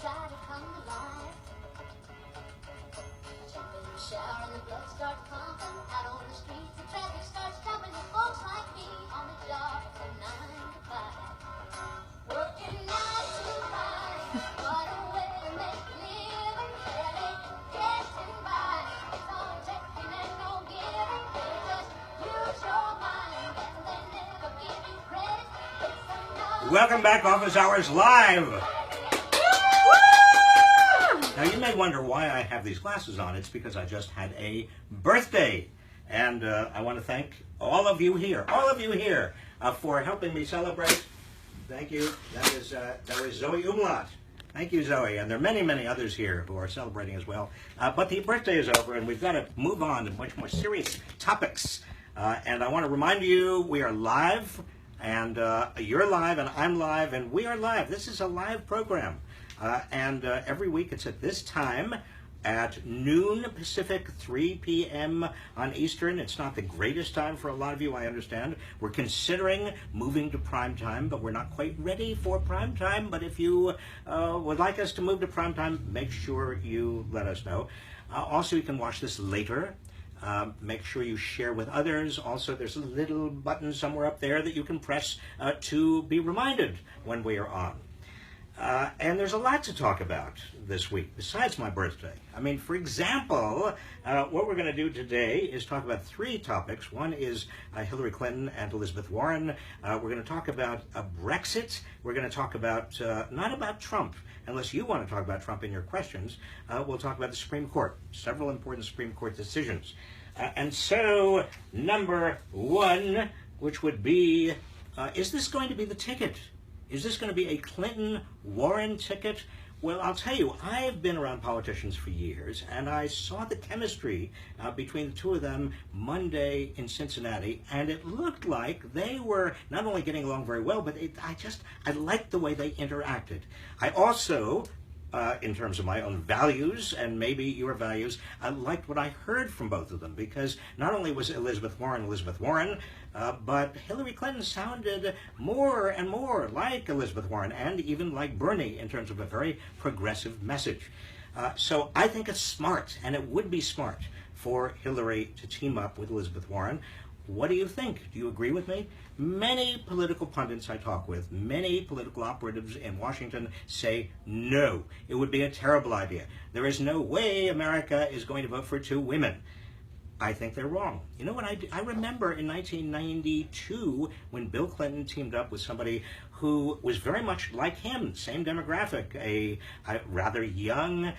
try to come alive. Jump in the shower and the blood starts pumping. Out on the streets, the traffic starts jumping. With folks like me on the job from 9 to 5. Working 9 to 5. What a way to make a living. Barely getting by. It's all taking and no giving. They just use your mind and they never give you credit. It's another. Welcome back, Office Hours Live. Now, you may wonder why I have these glasses on. It's because I just had a birthday. And I want to thank all of you here, for helping me celebrate. Thank you. That was Zoe Umlaut. Thank you, Zoe. And there are many, many others here who are celebrating as well. But the birthday is over, and we've got to move on to much more serious topics. And I want to remind you, we are live, and you're live, and I'm live, and we are live. This is a live program. And every week it's at this time at noon Pacific, 3 p.m. on Eastern. It's not the greatest time for a lot of you, I understand. We're considering moving to prime time, but we're not quite ready for prime time. But if you would like us to move to prime time, make sure you let us know. Also, you can watch this later. Make sure you share with others. Also, there's a little button somewhere up there that you can press to be reminded when we are on. And there's a lot to talk about this week, besides my birthday. I mean, for example, what we're going to do today is talk about 3 topics. One is Hillary Clinton and Elizabeth Warren. We're going to talk about Brexit. We're going to talk about, not about Trump, unless you want to talk about Trump in your questions. We'll talk about the Supreme Court, several important Supreme Court decisions. And so, number 1, which would be, is this going to be the ticket? Is this going to be a Clinton-Warren ticket? Well, I'll tell you, I've been around politicians for years, and I saw the chemistry between the two of them Monday in Cincinnati, and it looked like they were not only getting along very well, but I liked the way they interacted. I also, in terms of my own values, and maybe your values, I liked what I heard from both of them, because not only was Elizabeth Warren, but Hillary Clinton sounded more and more like Elizabeth Warren, and even like Bernie in terms of a very progressive message. So I think it's smart, and it would be smart for Hillary to team up with Elizabeth Warren. What do you think? Do you agree with me? Many political pundits I talk with, many political operatives in Washington say no. It would be a terrible idea. There is no way America is going to vote for 2 women. I think they're wrong. You know what I remember in 1992 when Bill Clinton teamed up with somebody who was very much like him, same demographic, a rather young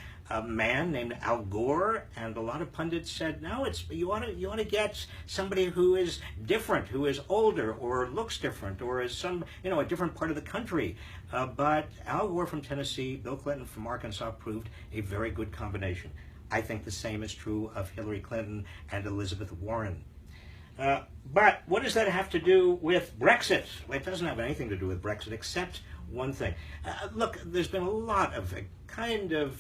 man named Al Gore, and a lot of pundits said, no, you ought to get somebody who is different, who is older, or looks different, or is a different part of the country. But Al Gore from Tennessee, Bill Clinton from Arkansas proved a very good combination. I think the same is true of Hillary Clinton and Elizabeth Warren. But what does that have to do with Brexit? Well, it doesn't have anything to do with Brexit except one thing. Look, there's been a lot of kind of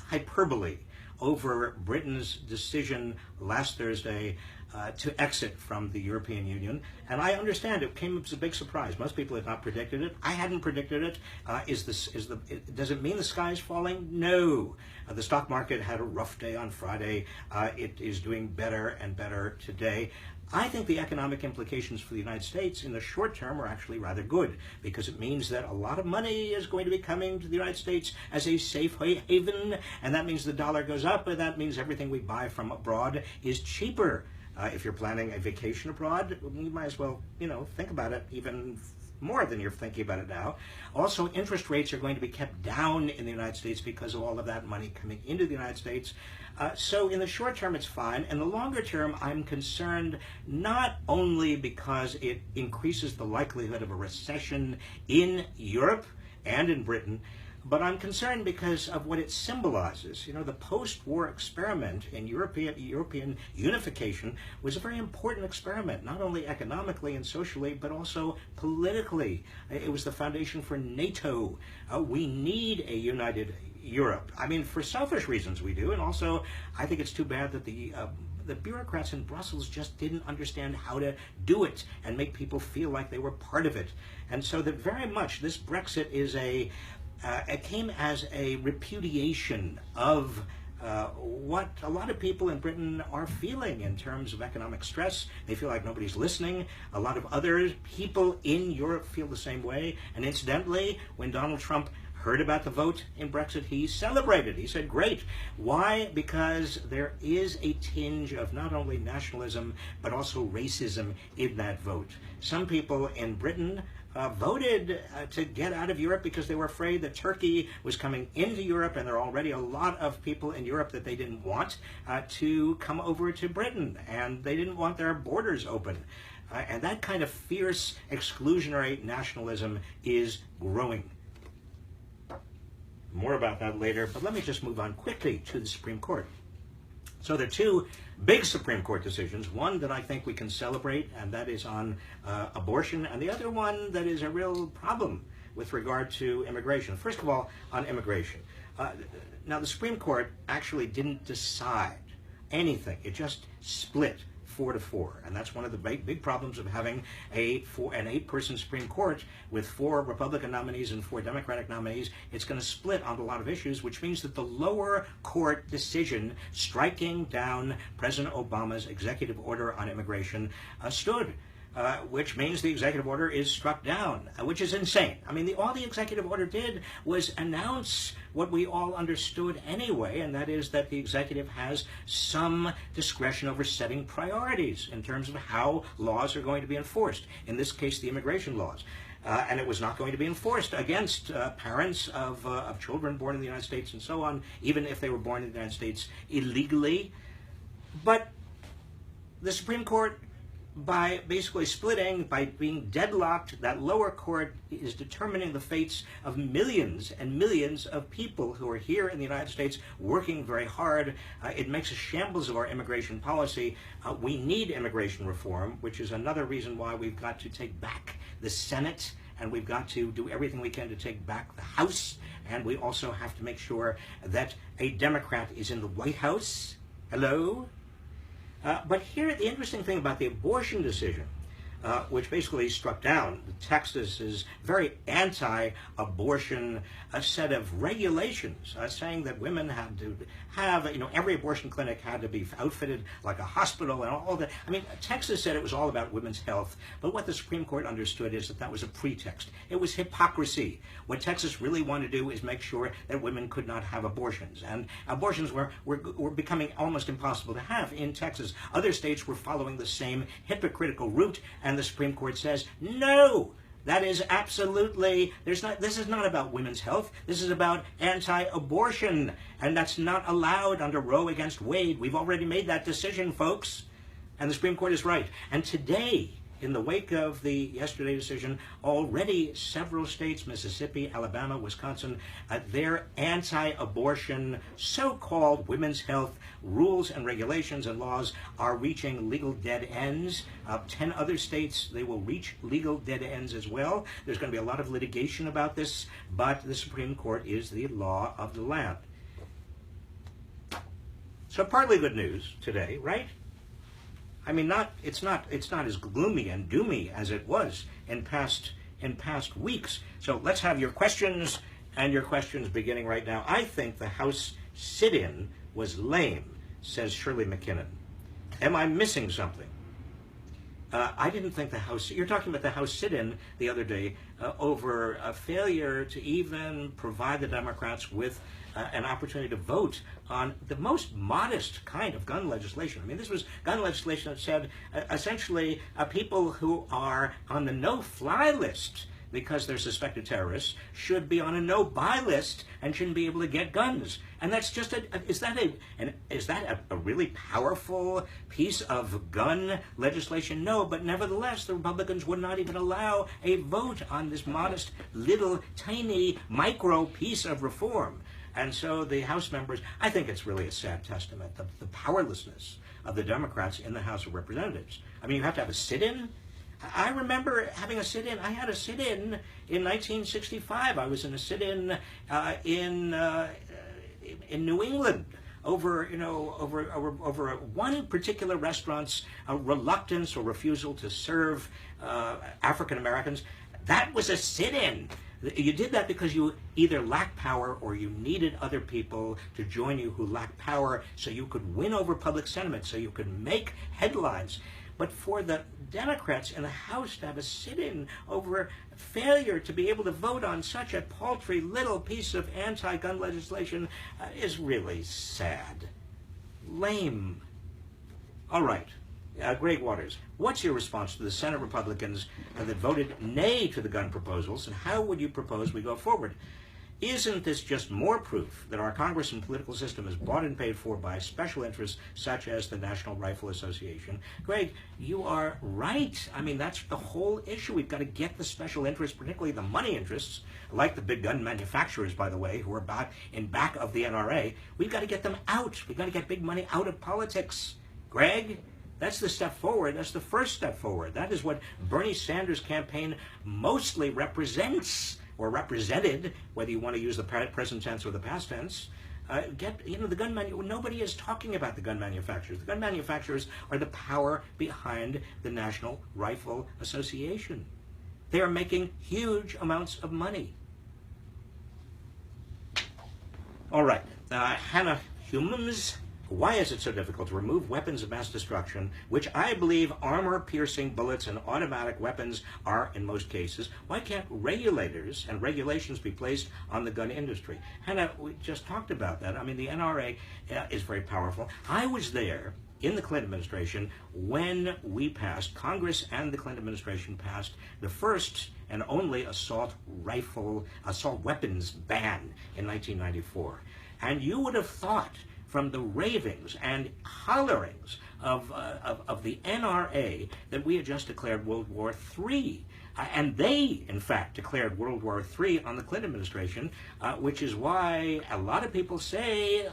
hyperbole over Britain's decision last Thursday to exit from the European Union. And I understand it came as a big surprise. Most people had not predicted it. I hadn't predicted it. Does it mean the sky is falling? No. The stock market had a rough day on Friday. It is doing better and better today. I think the economic implications for the United States in the short term are actually rather good, because it means that a lot of money is going to be coming to the United States as a safe haven, and that means the dollar goes up, and that means everything we buy from abroad is cheaper. If you're planning a vacation abroad, you might as well, think about it even more than you're thinking about it now. Also, interest rates are going to be kept down in the United States because of all of that money coming into the United States. So in the short term, it's fine. In the longer term, I'm concerned not only because it increases the likelihood of a recession in Europe and in Britain, but I'm concerned because of what it symbolizes. The post-war experiment in European unification was a very important experiment, not only economically and socially, but also politically. It was the foundation for NATO. We need a united Europe. I mean, for selfish reasons we do, and also I think it's too bad that the bureaucrats in Brussels just didn't understand how to do it and make people feel like they were part of it. And so that very much this Brexit is it came as a repudiation of what a lot of people in Britain are feeling in terms of economic stress. They feel like nobody's listening. A lot of other people in Europe feel the same way. And incidentally, when Donald Trump heard about the vote in Brexit, he celebrated. He said, great. Why? Because there is a tinge of not only nationalism, but also racism in that vote. Some people in Britain voted to get out of Europe because they were afraid that Turkey was coming into Europe, and there are already a lot of people in Europe that they didn't want to come over to Britain, and they didn't want their borders open. And that kind of fierce exclusionary nationalism is growing. More about that later, but let me just move on quickly to the Supreme Court. So there are two big Supreme Court decisions, one that I think we can celebrate, and that is on abortion, and the other one that is a real problem with regard to immigration. First of all, on immigration. Now, the Supreme Court actually didn't decide anything. It just split 4-4, and that's one of the big problems of having an 8-person Supreme Court with 4 Republican nominees and 4 Democratic nominees. It's going to split on a lot of issues, which means that the lower court decision striking down President Obama's executive order on immigration stood. Which means the executive order is struck down, which is insane. I mean, all the executive order did was announce what we all understood anyway, and that is that the executive has some discretion over setting priorities in terms of how laws are going to be enforced. In this case, the immigration laws. And it was not going to be enforced against parents of children born in the United States and so on, even if they were born in the United States illegally. But the Supreme Court, by basically splitting, by being deadlocked, that lower court is determining the fates of millions and millions of people who are here in the United States working very hard. It makes a shambles of our immigration policy. We need immigration reform, which is another reason why we've got to take back the Senate, and we've got to do everything we can to take back the House, and we also have to make sure that a Democrat is in the White House. Hello? But here, the interesting thing about the abortion decision, which basically struck down Texas's very anti-abortion set of regulations, saying that women had to have, every abortion clinic had to be outfitted like a hospital and all that. I mean, Texas said it was all about women's health, but what the Supreme Court understood is that that was a pretext. It was hypocrisy. What Texas really wanted to do is make sure that women could not have abortions, and abortions were becoming almost impossible to have in Texas. Other states were following the same hypocritical route, and the Supreme Court says, no, that is absolutely, this is not about women's health. This is about anti-abortion, and that's not allowed under Roe against Wade. We've already made that decision, folks, and the Supreme Court is right. And today, in the wake of the yesterday decision, already several states, Mississippi, Alabama, Wisconsin, their anti-abortion, so-called women's health rules and regulations and laws are reaching legal dead ends. 10 other states, they will reach legal dead ends as well. There's going to be a lot of litigation about this, but the Supreme Court is the law of the land. So partly good news today, right? I mean, it's not as gloomy and doomy as it was in past weeks. So let's have your questions, and your questions beginning right now. I think the House sit-in was lame, says Shirley McKinnon. Am I missing something? I didn't think the House, you're talking about the House sit-in the other day over a failure to even provide the Democrats with an opportunity to vote on the most modest kind of gun legislation. I mean, this was gun legislation that said essentially people who are on the no-fly list because they're suspected terrorists should be on a no-buy list and shouldn't be able to get guns. And that's just is that a really powerful piece of gun legislation? No, but nevertheless, the Republicans would not even allow a vote on this modest, little, tiny, micro piece of reform. And so the House members, I think it's really a sad testament of the powerlessness of the Democrats in the House of Representatives. I mean, you have to have a sit-in. I remember having a sit-in. I had a sit-in in 1965. I was in a sit-in in New England over one particular restaurant's reluctance or refusal to serve African Americans. That was a sit-in. You did that because you either lacked power or you needed other people to join you who lacked power so you could win over public sentiment, so you could make headlines. But for the Democrats in the House to have a sit-in over failure to be able to vote on such a paltry little piece of anti-gun legislation is really sad. Lame. All right. Greg Waters, what's your response to the Senate Republicans that voted nay to the gun proposals, and how would you propose we go forward? Isn't this just more proof that our Congress and political system is bought and paid for by special interests such as the National Rifle Association? Greg, you are right. I mean, that's the whole issue. We've got to get the special interests, particularly the money interests, like the big gun manufacturers, by the way, who are in back of the NRA. We've got to get them out. We've got to get big money out of politics. Greg? That's the step forward. That's the first step forward. That is what Bernie Sanders' campaign mostly represents, or represented, whether you want to use the present tense or the past tense. Nobody is talking about the gun manufacturers. The gun manufacturers are the power behind the National Rifle Association. They are making huge amounts of money. All right, Hannah Humans. Why is it so difficult to remove weapons of mass destruction, which I believe armor-piercing bullets and automatic weapons are in most cases? Why can't regulators and regulations be placed on the gun industry? Hannah, we just talked about that. I mean, the NRA is very powerful. I was there in the Clinton administration when we passed, Congress and the Clinton administration passed, the first and only assault weapons ban in 1994. And you would have thought, from the ravings and hollerings of the NRA, that we had just declared World War III. And they, in fact, declared World War III on the Clinton administration, which is why a lot of people say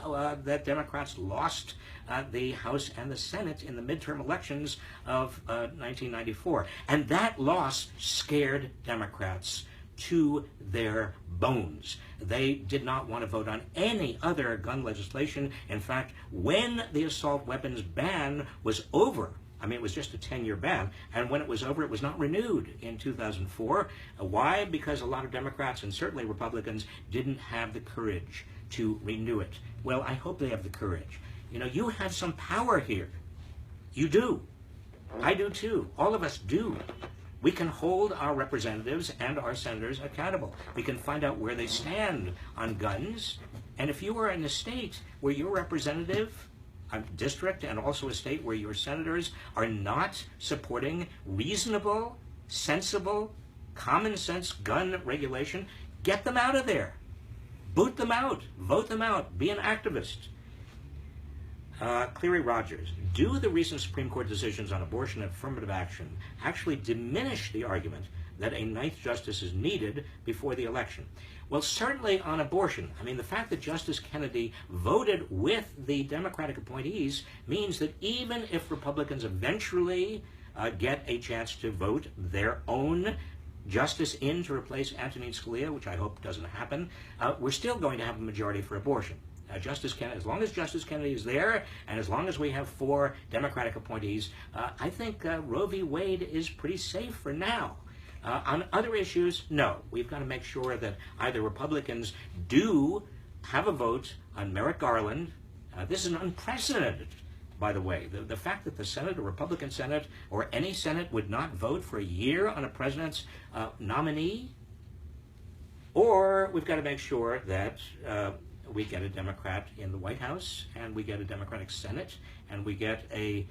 that Democrats lost the House and the Senate in the midterm elections of 1994. And that loss scared Democrats to their bones. They did not want to vote on any other gun legislation. In fact, when the assault weapons ban was over, I mean, it was just a 10-year ban, and when it was over, it was not renewed in 2004. Why? Because a lot of Democrats and certainly Republicans didn't have the courage to renew it. Well, I hope they have the courage. You know, you have some power here. You do. I do too. All of us do. We can hold our representatives and our senators accountable. We can find out where they stand on guns. And if you are in a state where your representative, a district, and also a state where your senators are not supporting reasonable, sensible, common sense gun regulation, get them out of there. Boot them out. Vote them out. Be an activist. Cleary Rogers, do the recent Supreme Court decisions on abortion and affirmative action actually diminish the argument that a ninth justice is needed before the election? Well, certainly on abortion. I mean, the fact that Justice Kennedy voted with the Democratic appointees means that even if Republicans eventually get a chance to vote their own justice in to replace Antonin Scalia, which I hope doesn't happen, we're still going to have a majority for abortion. Justice Kennedy, as long as Justice Kennedy is there, and as long as we have 4 Democratic appointees, I think Roe v. Wade is pretty safe for now. On other issues, no. We've got to make sure that either Republicans do have a vote on Merrick Garland. This is unprecedented, by the way. The fact that the Senate, or Republican Senate, or any Senate would not vote for a year on a president's nominee, or we've got to make sure that we get a Democrat in the White House, and we get a Democratic Senate, and we get a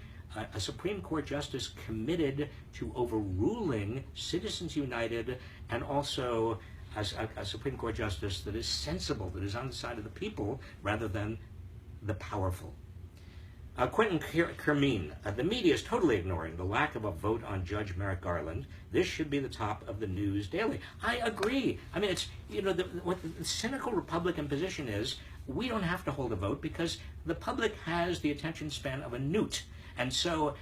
Supreme Court justice committed to overruling Citizens United, and also a Supreme Court justice that is sensible, that is on the side of the people rather than the powerful. Quentin Kermeen, the media is totally ignoring the lack of a vote on Judge Merrick Garland. This should be the top of the news daily. I agree. I mean, it's, you know, what the cynical Republican position is, we don't have to hold a vote because the public has the attention span of a newt. And so,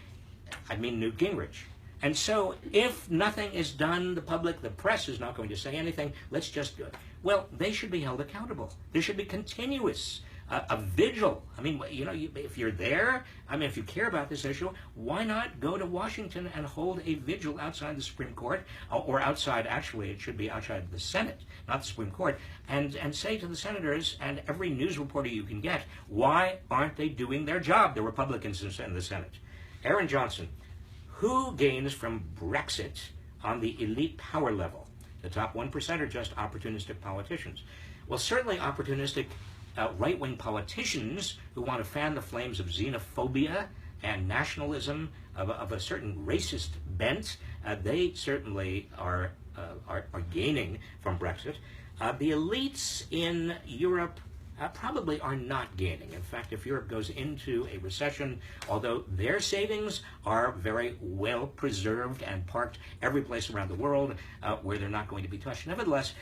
I mean Newt Gingrich. And so if nothing is done, the public, the press is not going to say anything, let's just do it. Well, they should be held accountable. There should be continuous a vigil. I mean, you know, if you're there, I mean, if you care about this issue, why not go to Washington and hold a vigil outside the Supreme Court, or outside, actually, it should be outside the Senate, not the Supreme Court, and say to the senators and every news reporter you can get, why aren't they doing their job, the Republicans in the Senate? Aaron Johnson, who gains from Brexit on the elite power level? The top 1% are just opportunistic politicians. Well, certainly opportunistic right-wing politicians who want to fan the flames of xenophobia and nationalism of a certain racist bent, they certainly are gaining from Brexit. The elites in Europe probably are not gaining. In fact, if Europe goes into a recession, although their savings are very well preserved and parked every place around the world where they're not going to be touched, nevertheless,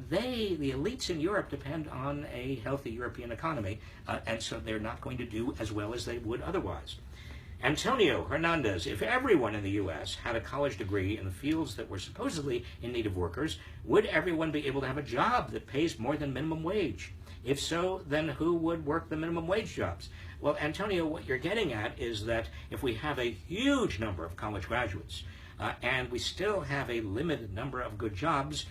the elites in Europe depend on a healthy European economy, and so they're not going to do as well as they would otherwise. Antonio Hernandez, if everyone in the U.S. had a college degree in the fields that were supposedly in need of workers, would everyone be able to have a job that pays more than minimum wage? If so, then who would work the minimum wage jobs? Well, Antonio, what you're getting at is that if we have a huge number of college graduates and we still have a limited number of good jobs,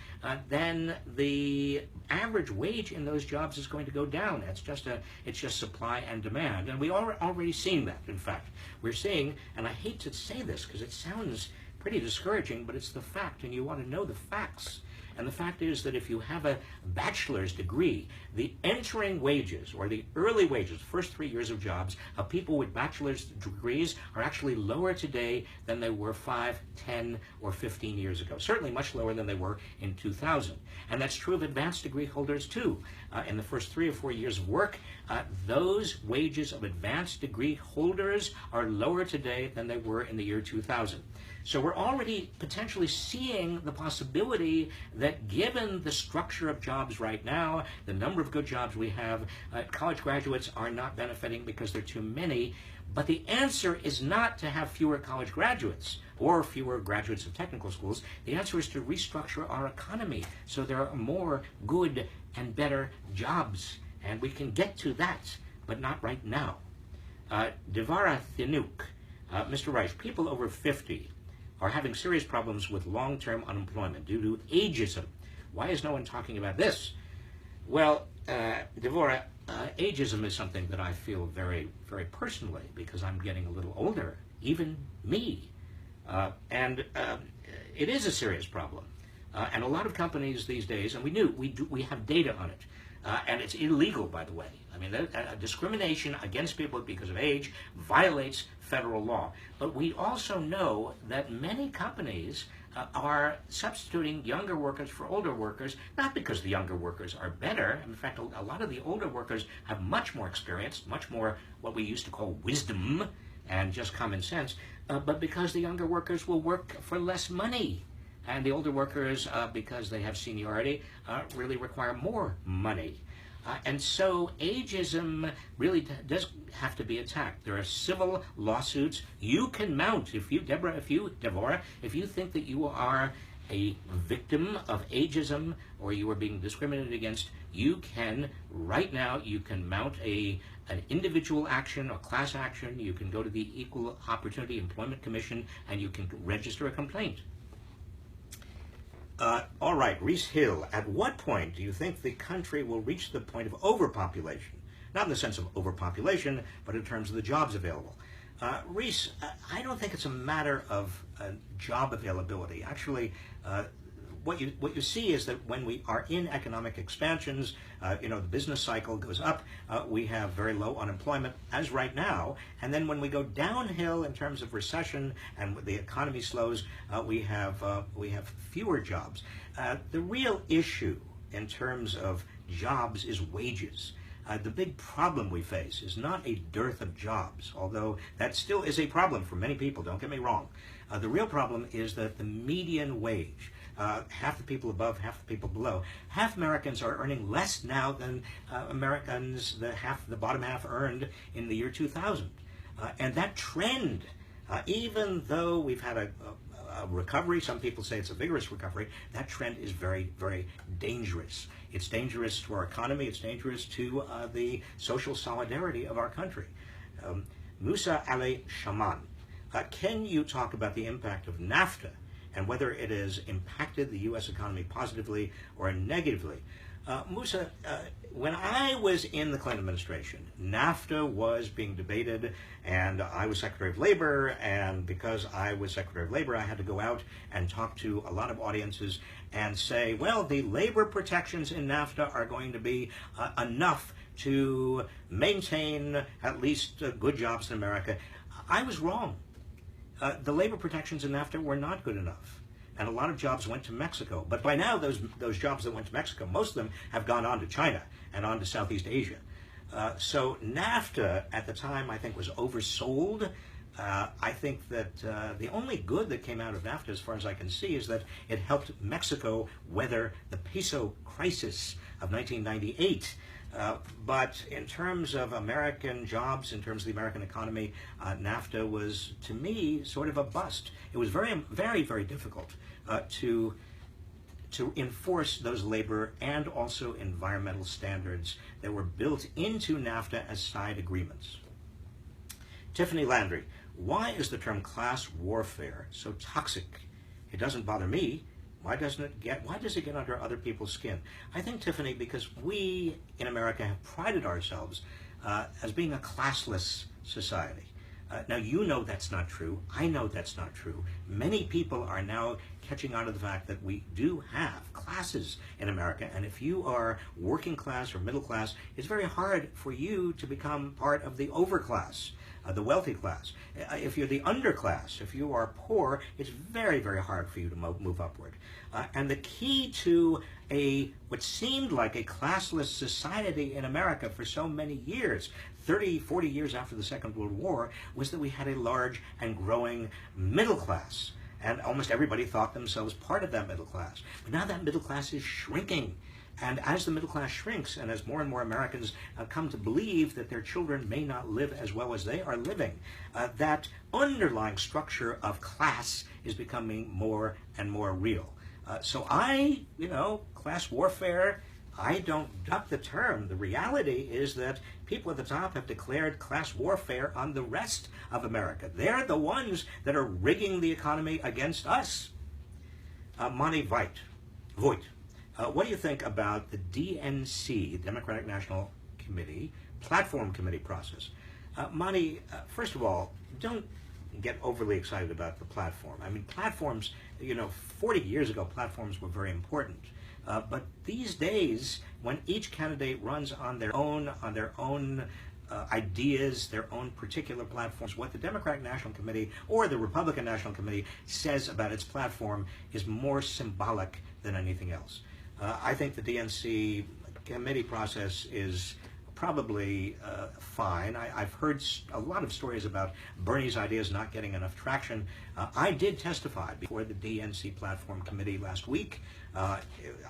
then the average wage in those jobs is going to go down. It's just supply and demand, and we are already seeing that. In fact, we're seeing, and I hate to say this because it sounds pretty discouraging, but it's the fact, and you want to know the facts. And the fact is that if you have a bachelor's degree, the entering wages, or the early wages, first 3 years of jobs, of people with bachelor's degrees are actually lower today than they were 5, 10, or 15 years ago. Certainly much lower than they were in 2000. And that's true of advanced degree holders too. In the first 3 or 4 years of work, those wages of advanced degree holders are lower today than they were in the year 2000. So we're already potentially seeing the possibility that given the structure of jobs right now, the number of good jobs we have, college graduates are not benefiting because there are too many. But the answer is not to have fewer college graduates or fewer graduates of technical schools. The answer is to restructure our economy so there are more good and better jobs. And we can get to that, but not right now. Devara Thinuk, Mr. Reich, people over 50 are having serious problems with long-term unemployment due to ageism. Why is no one talking about this? Well, Devora, ageism is something that I feel very, very personally because I'm getting a little older, even me. And it is a serious problem. And a lot of companies these days, and we have data on it, and it's illegal, by the way. I mean, discrimination against people because of age violates federal law. But we also know that many companies are substituting younger workers for older workers, not because the younger workers are better. In fact, a lot of the older workers have much more experience, much more what we used to call wisdom and just common sense, but because the younger workers will work for less money. And the older workers, because they have seniority, really require more money. And so ageism really does have to be attacked. There are civil lawsuits you can mount. If you, Devora, if you think that you are a victim of ageism or you are being discriminated against, you can, right now, you can mount an individual action or class action. You can go to the Equal Opportunity Employment Commission and you can register a complaint. All right, Reese Hill, at what point do you think the country will reach the point of overpopulation? Not in the sense of overpopulation, but in terms of the jobs available. Reese, I don't think it's a matter of job availability. Actually, what you see is that when we are in economic expansions, the business cycle goes up, we have very low unemployment, as right now, and then when we go downhill in terms of recession and the economy slows, we have fewer jobs. The real issue in terms of jobs is wages. The big problem we face is not a dearth of jobs, although that still is a problem for many people, don't get me wrong. The real problem is that the median wage, half the people above, half the people below. Half Americans are earning less now than Americans, the bottom half earned in the year 2000. And that trend, even though we've had a recovery. Some people say it's a vigorous recovery. That trend is very, very dangerous. It's dangerous to our economy. It's dangerous to the social solidarity of our country. Musa Ali Shaman, can you talk about the impact of NAFTA and whether it has impacted the U.S. economy positively or negatively? Musa, when I was in the Clinton administration, NAFTA was being debated, and I was Secretary of Labor, and because I was Secretary of Labor, I had to go out and talk to a lot of audiences and say, well, the labor protections in NAFTA are going to be enough to maintain at least good jobs in America. I was wrong. The labor protections in NAFTA were not good enough. And a lot of jobs went to Mexico. But by now, those jobs that went to Mexico, most of them have gone on to China and on to Southeast Asia. So NAFTA, at the time, I think was oversold. I think that the only good that came out of NAFTA, as far as I can see, is that it helped Mexico weather the peso crisis of 1998. But in terms of American jobs, in terms of the American economy, NAFTA was, to me, sort of a bust. It was very, very, very difficult to enforce those labor and also environmental standards that were built into NAFTA as side agreements. Tiffany Landry, why is the term class warfare so toxic? It doesn't bother me. Why does it get under other people's skin? I think, Tiffany, because we in America have prided ourselves as being a classless society. Now, you know that's not true. I know that's not true. Many people are now catching on to the fact that we do have classes in America, and if you are working class or middle class, it's very hard for you to become part of the overclass, the wealthy class. If you're the underclass, if you are poor, it's very, very hard for you to move upward. And the key to what seemed like a classless society in America for so many years, 30, 40 years after the Second World War, was that we had a large and growing middle class. And almost everybody thought themselves part of that middle class. But now that middle class is shrinking. And as the middle class shrinks, and as more and more Americans come to believe that their children may not live as well as they are living, that underlying structure of class is becoming more and more real. So class warfare, I don't duck the term. The reality is that people at the top have declared class warfare on the rest of America. They're the ones that are rigging the economy against us. Monty Voigt, what do you think about the DNC, Democratic National Committee, platform committee process? Monty, first of all, don't get overly excited about the platform. I mean, platforms, 40 years ago, platforms were very important. But these days, when each candidate runs on their own ideas, their own particular platforms, what the Democratic National Committee or the Republican National Committee says about its platform is more symbolic than anything else. I think the DNC committee process is probably fine. I've heard a lot of stories about Bernie's ideas not getting enough traction. I did testify before the DNC Platform Committee last week. I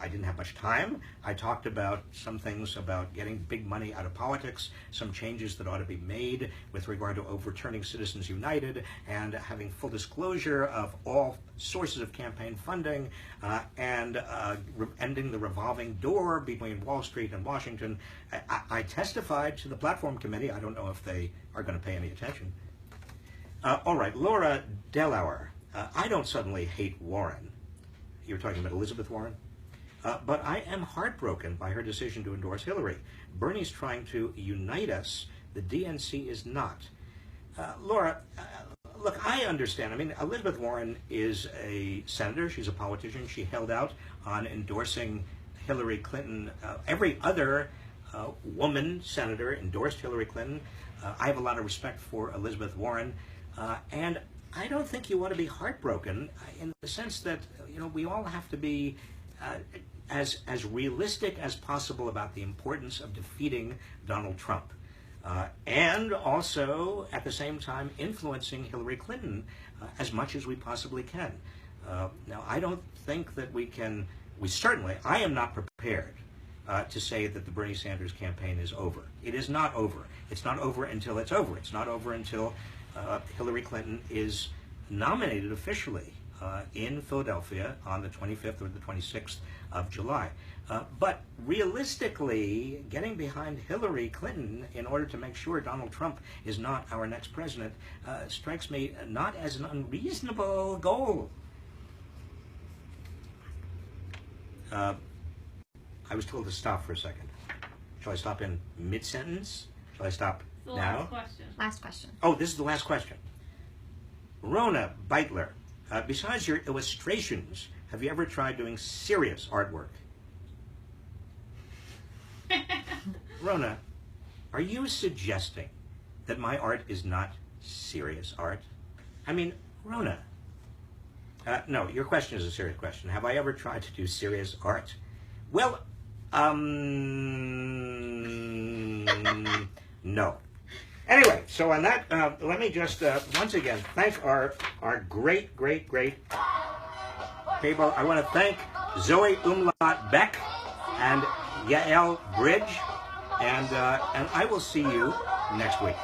didn't have much time. I talked about some things about getting big money out of politics, some changes that ought to be made with regard to overturning Citizens United and having full disclosure of all sources of campaign funding and ending the revolving door between Wall Street and Washington. I testified to the Platform Committee. I don't know if they are going to pay any attention. All right, Laura Delauer. I don't suddenly hate Warren. You're talking about Elizabeth Warren? But I am heartbroken by her decision to endorse Hillary. Bernie's trying to unite us. The DNC is not. Laura, look, I understand. I mean, Elizabeth Warren is a senator. She's a politician. She held out on endorsing Hillary Clinton. Every other woman senator endorsed Hillary Clinton. I have a lot of respect for Elizabeth Warren. And I don't think you want to be heartbroken in the sense that, we all have to be as realistic as possible about the importance of defeating Donald Trump. And also, at the same time, influencing Hillary Clinton as much as we possibly can. Now, I don't think that I am not prepared to say that the Bernie Sanders campaign is over. It is not over. It's not over until it's over. It's not over until Hillary Clinton is nominated officially in Philadelphia on the 25th or the 26th of July. But realistically, getting behind Hillary Clinton in order to make sure Donald Trump is not our next president strikes me not as an unreasonable goal. I was told to stop for a second. Shall I stop in mid-sentence? Shall I stop The now? last question. Last question. Oh, this is the last question. Rona Beitler, besides your illustrations, have you ever tried doing serious artwork? Rona, are you suggesting that my art is not serious art? I mean, Rona. No, your question is a serious question. Have I ever tried to do serious art? Well, no. Anyway, so on that, let me just once again thank our great people. I want to thank Zoe Umlaut Beck and Yael Bridge, and I will see you next week.